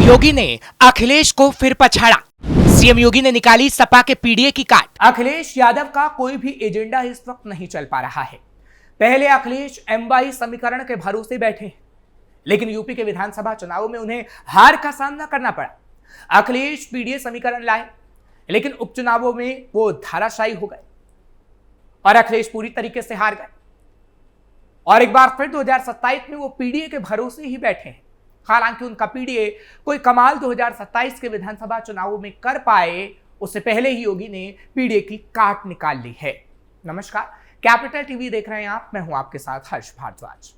योगी ने अखिलेश को फिर पछाड़ा। सीएम योगी ने निकाली सपा के पीडीए की काट। अखिलेश यादव का कोई भी एजेंडा इस वक्त नहीं चल पा रहा है। पहले अखिलेश M22 समीकरण के भरोसे बैठे हैं, लेकिन यूपी के विधानसभा चुनावों में उन्हें हार का सामना करना पड़ा। अखिलेश पीडीए समीकरण लाए, लेकिन उपचुनावों में वो धाराशायी हो गए और अखिलेश पूरी तरीके से हार गए। और एक बार फिर 2027 में वो पीडीए के भरोसे ही बैठे हैं। हालांकि उनका पीडीए कोई कमाल 2027 के विधानसभा चुनावों में कर पाए, उससे पहले ही योगी ने पीडीए की काट निकाल ली है। नमस्कार, कैपिटल टीवी देख रहे हैं आप, मैं हूं आपके साथ हर्ष भारद्वाज।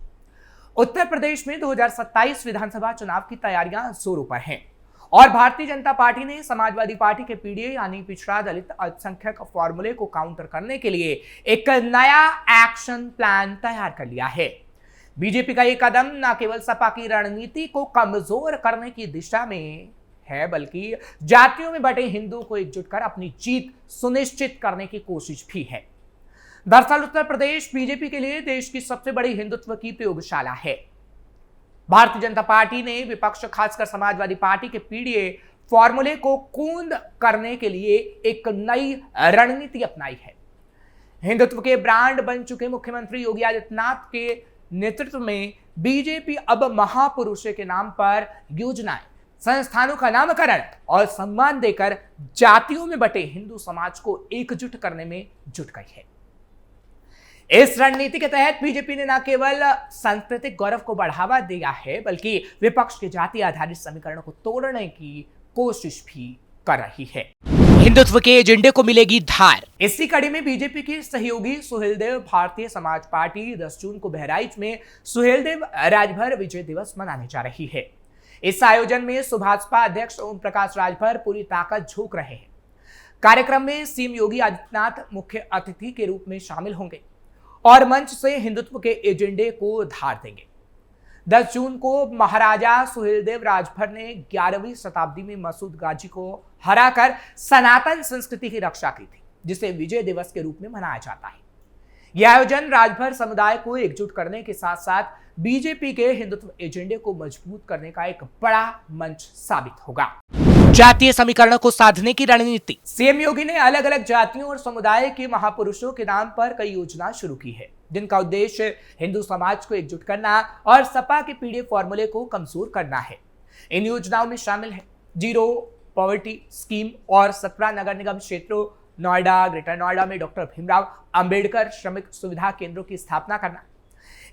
उत्तर प्रदेश में 2027 विधानसभा चुनाव की तैयारियां जोरों पर हैं और भारतीय जनता पार्टी ने समाजवादी पार्टी के पीडीए यानी पिछड़ा दलित अल्पसंख्यक फॉर्मूले को काउंटर करने के लिए एक नया एक्शन प्लान तैयार कर लिया है। बीजेपी का यह कदम न केवल सपा की रणनीति को कमजोर करने की दिशा में है, बल्कि जातियों में बटे हिंदुओं को एकजुट कर अपनी जीत सुनिश्चित करने की कोशिश भी है। दरअसल उत्तर प्रदेश बीजेपी के लिए देश की सबसे बड़ी हिंदुत्व की प्रयोगशाला है। भारतीय जनता पार्टी ने विपक्ष, खासकर समाजवादी पार्टी के पीडीए फॉर्मूले को कूंद करने के लिए एक नई रणनीति अपनाई है। हिंदुत्व के ब्रांड बन चुके मुख्यमंत्री योगी आदित्यनाथ के नेतृत्व में बीजेपी अब महापुरुषों के नाम पर योजनाएं, संस्थानों का नामकरण और सम्मान देकर जातियों में बटे हिंदू समाज को एकजुट करने में जुट गई है। इस रणनीति के तहत बीजेपी ने न केवल सांस्कृतिक गौरव को बढ़ावा दिया है, बल्कि विपक्ष के जाति आधारित समीकरणों को तोड़ने की कोशिश भी कर रही है। हिंदुत्व के एजेंडे को मिलेगी धार। इसी कड़ी में बीजेपी की सहयोगी सुहेलदेव भारतीय समाज पार्टी 10 जून को बहराइच में सुहेलदेव राजभर विजय दिवस मनाने जा रही है। इस आयोजन में सुभाषपा अध्यक्ष ओम प्रकाश राजभर पूरी ताकत झोंक रहे हैं। कार्यक्रम में सीएम योगी आदित्यनाथ मुख्य अतिथि के रूप में शामिल होंगे और मंच से हिंदुत्व के एजेंडे को धार देंगे। 10 जून को महाराजा सुहेलदेव राजभर ने 11वीं शताब्दी में मसूद गाजी को हराकर सनातन संस्कृति की रक्षा की थी, जिसे विजय दिवस के रूप में मनाया जाता है। यह आयोजन राजभर समुदाय को एकजुट करने के साथ साथ बीजेपी के हिंदुत्व एजेंडे को मजबूत करने का एक बड़ा मंच साबित होगा। जातीय समीकरण को साधने की रणनीति। सीएम योगी ने अलग अलग जातियों और समुदाय के महापुरुषों के नाम पर कई योजना शुरू की है, जिनका उद्देश्य हिंदू समाज को एकजुट करना और सपा के पीडीए फॉर्मूले को कमजोर करना है। इन योजनाओं में शामिल है जीरो पॉवर्टी स्कीम और 17 नगर निगम क्षेत्रों नोएडा, ग्रेटर नोएडा में डॉक्टर भीमराव अंबेडकर श्रमिक सुविधा केंद्रों की स्थापना करना।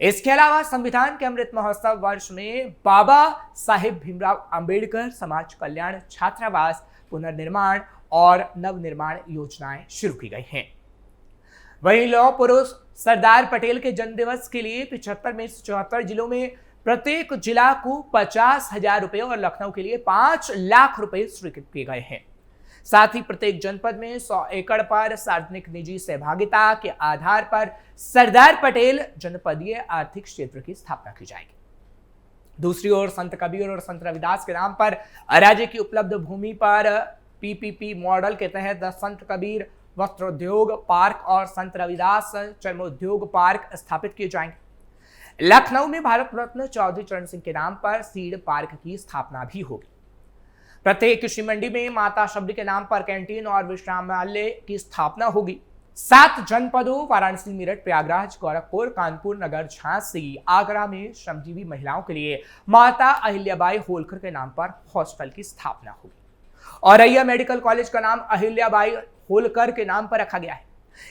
इसके अलावा संविधान के अमृत महोत्सव वर्ष में बाबा साहेब भीमराव अंबेडकर समाज कल्याण छात्रावास पुनर्निर्माण और नवनिर्माण योजनाएं शुरू की गई हैं। वहीं लौह पुरुष सरदार पटेल के जन्मदिवस के लिए 75 में से 74 जिलों में प्रत्येक जिला को 50,000 रुपए और लखनऊ के लिए 5 लाख रुपए स्वीकृत किए गए हैं। साथ ही प्रत्येक जनपद में 100 एकड़ पर सार्वजनिक निजी सहभागिता के आधार पर सरदार पटेल जनपदीय आर्थिक क्षेत्र की स्थापना की जाएगी। दूसरी ओर संत कबीर और संत रविदास के नाम पर राज्य की उपलब्ध भूमि पर पीपीपी मॉडल के तहत संत कबीर वस्त्रोद्योग पार्क और संत रविदास चर्मोद्योग पार्क स्थापित किए जाएंगे। लखनऊ में भारत रत्न चौधरी चरण सिंह के नाम पर सीड पार्क की स्थापना भी होगी। प्रत्येक कृषि मंडी में माता शबरी के नाम पर कैंटीन और विश्रामालय की स्थापना होगी। 7 जनपदों वाराणसी, मेरठ, प्रयागराज, गोरखपुर, कानपुर, नगर, झांसी, आगरा में श्रमजीवी महिलाओं के लिए माता अहिल्याबाई होलकर के नाम पर हॉस्टल की स्थापना होगी और अय्या मेडिकल कॉलेज का नाम अहिल्याबाई होलकर के नाम पर रखा गया है।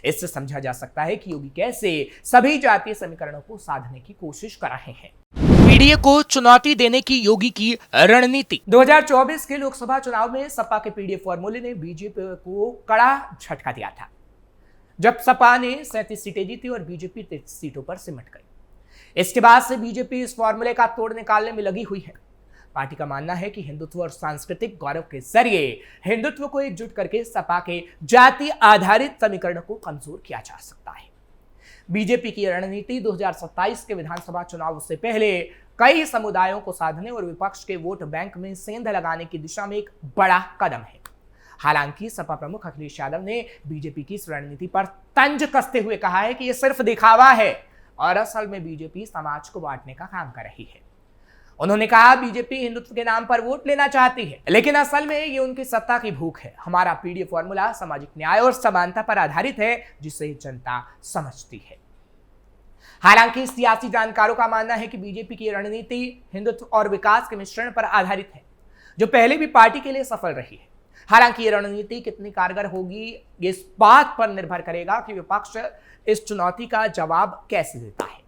इससे समझा जा सकता है कि योगी कैसे सभी जातीय समीकरणों को साधने की कोशिश कर रहे हैं। पीडीए को चुनौती देने की योगी की रणनीति। 2024 के लोकसभा चुनाव में सपा के पीडीए फॉर्मूले ने बीजेपी को कड़ा झटका दिया था, जब सपा ने 37 सीटें जीती और बीजेपी 33 सीटों पर सिमट गई। इसके बाद से बीजेपी इस फॉर्मूले का तोड़ निकालने में लगी हुई है। पार्टी का मानना है कि हिंदुत्व और सांस्कृतिक गौरव के जरिए हिंदुत्व को एकजुट करके सपा के जाति आधारित समीकरण को कमजोर किया जा सकता है। बीजेपी की रणनीति 2027 के विधानसभा चुनाव से पहले कई समुदायों को साधने और विपक्ष के वोट बैंक में सेंध लगाने की दिशा में एक बड़ा कदम है। हालांकि सपा प्रमुख अखिलेश यादव ने बीजेपी की इस रणनीति पर तंज कसते हुए कहा है कि यह सिर्फ दिखावा है और असल में बीजेपी समाज को बांटने का काम कर रही है। उन्होंने कहा बीजेपी हिंदुत्व के नाम पर वोट लेना चाहती है, लेकिन असल में ये उनकी सत्ता की भूख है। हमारा पीडीए फॉर्मूला सामाजिक न्याय और समानता पर आधारित है, जिसे जनता समझती है। हालांकि सियासी जानकारों का मानना है कि बीजेपी की रणनीति हिंदुत्व और विकास के मिश्रण पर आधारित है, जो पहले भी पार्टी के लिए सफल रही है। हालांकि ये रणनीति कितनी कारगर होगी, ये इस बात पर निर्भर करेगा कि विपक्ष इस चुनौती का जवाब कैसे देता है।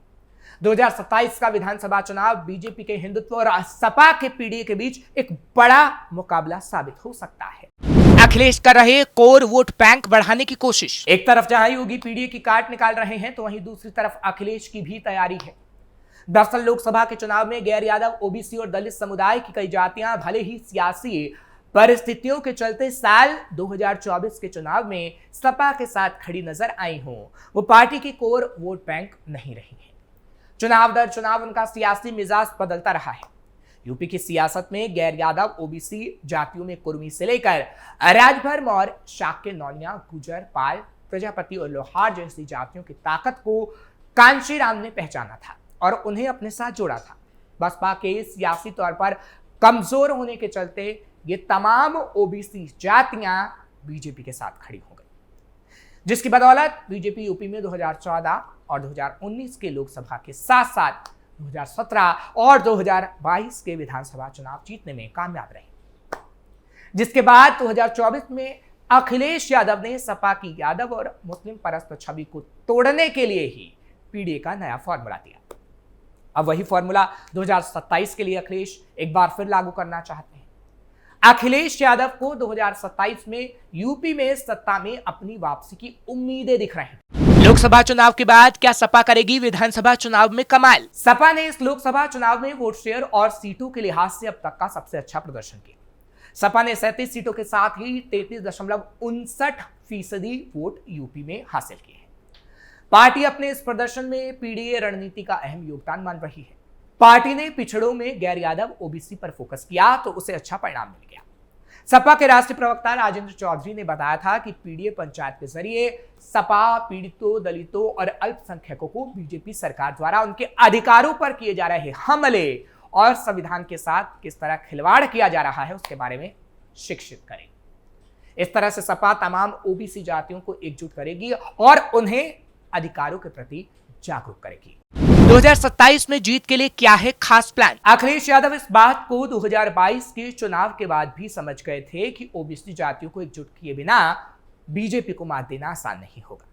2027 का विधानसभा चुनाव बीजेपी के हिंदुत्व और सपा के पीडीए के बीच एक बड़ा मुकाबला साबित हो सकता है। अखिलेश कर रहे कोर वोट बैंक बढ़ाने की कोशिश। एक तरफ जहां योगी पीडीए की काट निकाल रहे हैं, तो वहीं दूसरी तरफ अखिलेश की भी तैयारी है। दरअसल लोकसभा के चुनाव में गैर यादव, ओबीसी और दलित समुदाय की कई जातियां भले ही सियासी परिस्थितियों के चलते साल 2024 के चुनाव में सपा के साथ खड़ी नजर आई हों, वो पार्टी की कोर वोट बैंक नहीं रही है। चुनाव दर चुनाव उनका सियासी मिजाज बदलता रहा है। यूपी की सियासत में गैर यादव, ओबीसी जातियों में कुर्मी से लेकर राजभर, मौर्य, शाक्य, नौनिया, गुजर, पाल, प्रजापति और लोहार जैसी जातियों की ताकत को कांशीराम ने पहचाना था और उन्हें अपने साथ जोड़ा था। बसपा के सियासी तौर पर कमजोर होने के चलते ये तमाम ओबीसी जातियां बीजेपी के साथ खड़ी हो गई, जिसकी बदौलत बीजेपी यूपी में 2014 और 2019 के लोकसभा के साथ साथ 2017 और 2022 के विधानसभा चुनाव जीतने में कामयाब रही। जिसके बाद 2024 में अखिलेश यादव ने सपा की यादव और मुस्लिम परस्त छवि को तोड़ने के लिए ही पीडीए का नया फॉर्मूला दिया। अब वही फॉर्मूला 2027 के लिए अखिलेश एक बार फिर लागू करना चाहते हैं। अखिलेश यादव को 2027 में यूपी में सत्ता में अपनी वापसी की उम्मीदें दिख रही हैं। लोकसभा चुनाव के बाद क्या सपा करेगी विधानसभा चुनाव में कमाल? सपा ने इस लोकसभा चुनाव में वोट शेयर और सीटों के लिहाज से अब तक का सबसे अच्छा प्रदर्शन किया। सपा ने 37 सीटों के साथ ही 33.59% वोट यूपी में हासिल किए हैं। पार्टी अपने इस प्रदर्शन में पीडीए रणनीति का अहम योगदान मान रही है। पार्टी ने पिछड़ों में गैर यादव, ओबीसी पर फोकस किया तो उसे अच्छा परिणाम मिल गया। सपा के राष्ट्रीय प्रवक्ता राजेंद्र चौधरी ने बताया था कि पीडीए पंचायत के जरिए सपा पीड़ितों, दलितों और अल्पसंख्यकों को बीजेपी सरकार द्वारा उनके अधिकारों पर किए जा रहे हमले और संविधान के साथ किस तरह खिलवाड़ किया जा रहा है उसके बारे में शिक्षित करें। इस तरह से सपा तमाम ओबीसी जातियों को एकजुट करेगी और उन्हें अधिकारों के प्रति जागरूक करेगी। 2027 में जीत के लिए क्या है खास प्लान? अखिलेश यादव इस बात को 2022 के चुनाव के बाद भी समझ गए थे कि ओबीसी जातियों को एकजुट किए बिना बीजेपी को मात देना आसान नहीं होगा।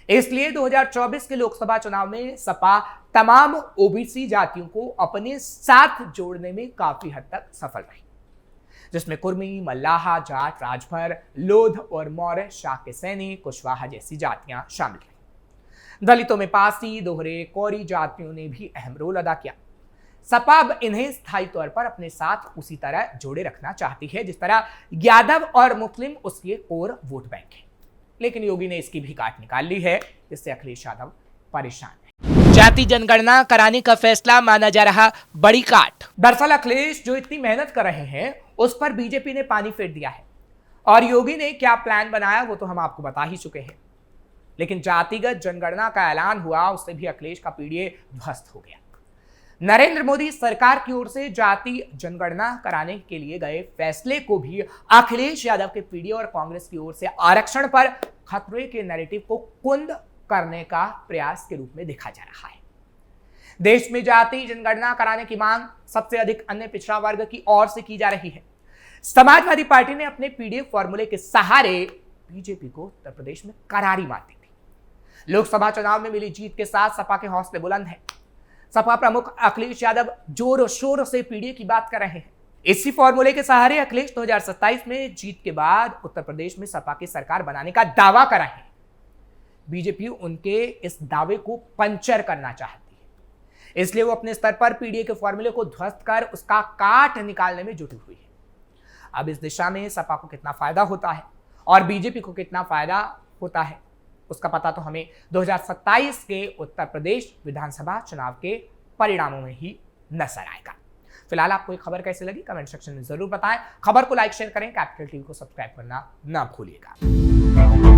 इसलिए 2024 के लोकसभा चुनाव में सपा तमाम ओबीसी जातियों को अपने साथ जोड़ने में काफी हद तक सफल रही, जिसमें कुर्मी, मल्लाहा, जाट, राजभर, लोध और मौर्य, शाक्य, सैनी, कुशवाहा जैसी जातियां शामिल रही। दलितों में पासी, दोहरे, कौरी जातियों ने भी अहम रोल अदा किया। सपा अब इन्हें स्थायी तौर पर अपने साथ उसी तरह जोड़े रखना चाहती है जिस तरह यादव और मुस्लिम उसके कोर वोट बैंक है। लेकिन योगी ने इसकी भी काट निकाल ली है, जिससे अखिलेश यादव परेशान है। जाति जनगणना कराने का फैसला माना जा रहा बड़ी काट। दरअसल अखिलेश जो इतनी मेहनत कर रहे हैं उस पर बीजेपी ने पानी फेर दिया है और योगी ने क्या प्लान बनाया वो तो हम आपको बता ही चुके हैं। लेकिन जातिगत जनगणना का ऐलान हुआ, उससे भी अखिलेश का पीडीए ध्वस्त हो गया। नरेंद्र मोदी सरकार की ओर से जाति जनगणना कराने के लिए गए फैसले को भी अखिलेश यादव के पीडीए और कांग्रेस की ओर से आरक्षण पर खतरे के नैरेटिव को कुंद करने का प्रयास के रूप में देखा जा रहा है। देश में जाति जनगणना कराने की मांग सबसे अधिक अन्य पिछड़ा वर्ग की ओर से की जा रही है। समाजवादी पार्टी ने अपने पीडीए फॉर्मूले के सहारे बीजेपी को उत्तर प्रदेश में करारी मार दी थी। लोकसभा चुनाव में मिली जीत के साथ सपा के हौसले बुलंद हैं। सपा प्रमुख अखिलेश यादव जोर शोर से पीडीए की बात कर रहे हैं। इसी फॉर्मूले के सहारे अखिलेश 2027 में जीत के बाद उत्तर प्रदेश में सपा की सरकार बनाने का दावा कर रहे हैं। बीजेपी उनके इस दावे को पंचर करना चाहती है, इसलिए वो अपने स्तर पर पीडीए के फॉर्मूले को ध्वस्त कर उसका काट निकालने में जुटी हुई है। अब इस दिशा में सपा को कितना फायदा होता है और बीजेपी को कितना फायदा होता है, उसका पता तो हमें 2027 के उत्तर प्रदेश विधानसभा चुनाव के परिणामों में ही नजर आएगा। फिलहाल आपको ये खबर कैसी लगी कमेंट सेक्शन में जरूर बताएं। खबर को लाइक शेयर करें, कैपिटल टीवी को सब्सक्राइब करना ना भूलिएगा।